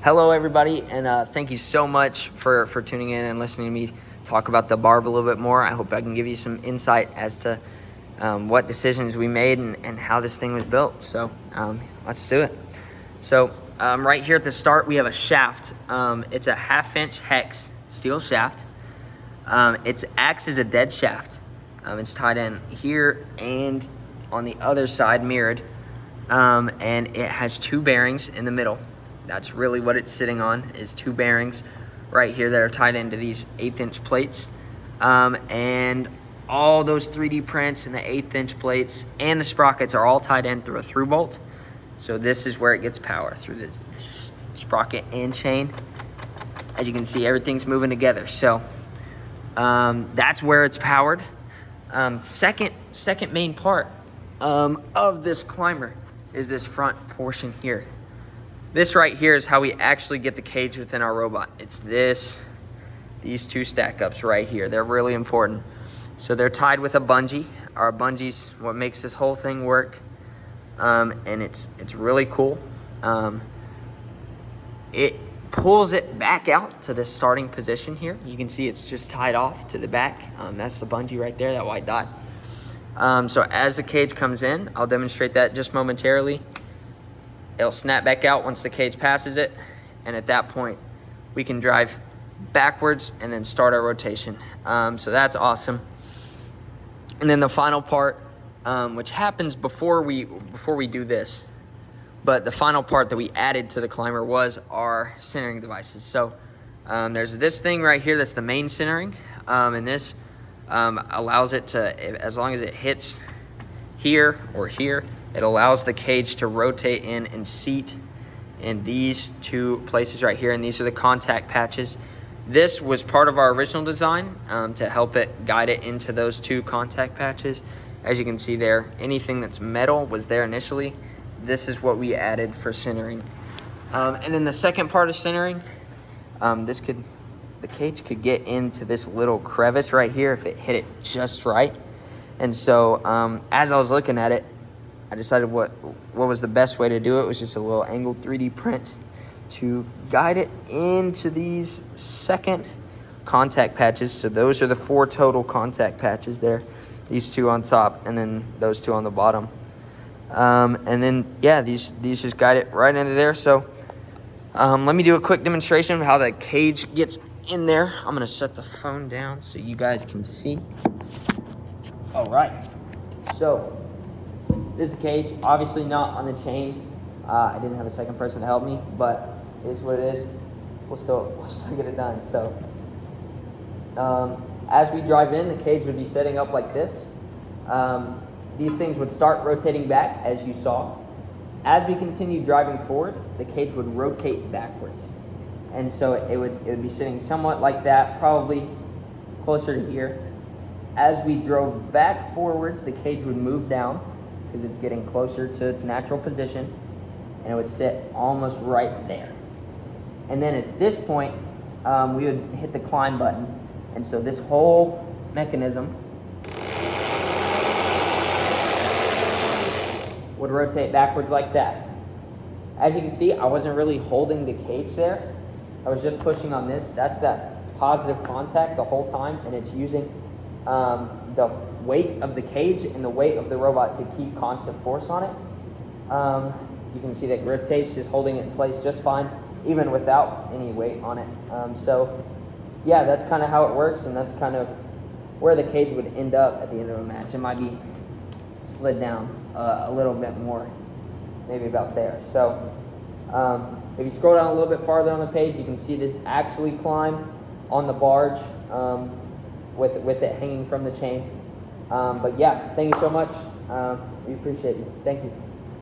Hello, everybody, and thank you so much for tuning in and listening to me talk about the Barb a little bit more. I hope I can give you some insight as to what decisions we made and how this thing was built. So let's do it. So right here at the start, we have a shaft. It's a 1/2-inch hex steel shaft. It acts as a dead shaft. It's tied in here and on the other side, mirrored, and it has 2 bearings in the middle. That's really what it's sitting on, is 2 bearings right here that are tied into these 1/8-inch plates. And all those 3D prints and the 1/8-inch plates and the sprockets are all tied in through a through bolt. So this is where it gets power, through the sprocket and chain. As you can see, everything's moving together. So that's where it's powered. Second main part of this climber is this front portion here. This right here is how we actually get the cage within our robot. It's these 2 stack ups right here. They're really important. So they're tied with a bungee. Our bungee's what makes this whole thing work. And it's really cool. It pulls it back out to the starting position here. You can see it's just tied off to the back. That's the bungee right there, that white dot. So as the cage comes in, I'll demonstrate that just momentarily. It'll snap back out once the cage passes it, and at that point, we can drive backwards and then start our rotation. So that's awesome. And then the final part, which happens before we do this, but the final part that we added to the climber was our centering devices. So there's this thing right here that's the main centering, and this allows it to, as long as it hits here or here, it allows the cage to rotate in and seat in these 2 places right here, and these are the contact patches. This was part of our original design to help it guide it into those 2 contact patches. As you can see there, anything that's metal was there initially. This is what we added for centering. And then the second part of centering, the cage could get into this little crevice right here if it hit it just right. And so as I was looking at it, I decided what was the best way to do it was just a little angled 3D print to guide it into these second contact patches. So those are the 4 total contact patches there. These 2 on top and then those 2 on the bottom. And then, yeah, these just guide it right into there. So let me do a quick demonstration of how the cage gets in there. I'm gonna set the phone down so you guys can see. All right, so this is the cage, obviously not on the chain. I didn't have a second person to help me, but it is what it is. We'll still get it done. So as we drive in, the cage would be setting up like this. These things would start rotating back, as you saw. As we continue driving forward, the cage would rotate backwards. And so it would be sitting somewhat like that, probably closer to here. As we drove back forwards, the cage would move down because it's getting closer to its natural position, and it would sit almost right there. And then at this point, we would hit the climb button, and so this whole mechanism would rotate backwards like that. As you can see, I wasn't really holding the cage there. I was just pushing on this. That's that positive contact the whole time, and it's using the weight of the cage and the weight of the robot to keep constant force on it. You can see that grip tape's just holding it in place just fine, even without any weight on it. So yeah, that's kind of how it works, and that's kind of where the cage would end up at the end of a match. It might be slid down a little bit more, maybe about there. So if you scroll down a little bit farther on the page, you can see this actually climb on the barge with it hanging from the chain. But yeah, thank you so much. We appreciate you. Thank you.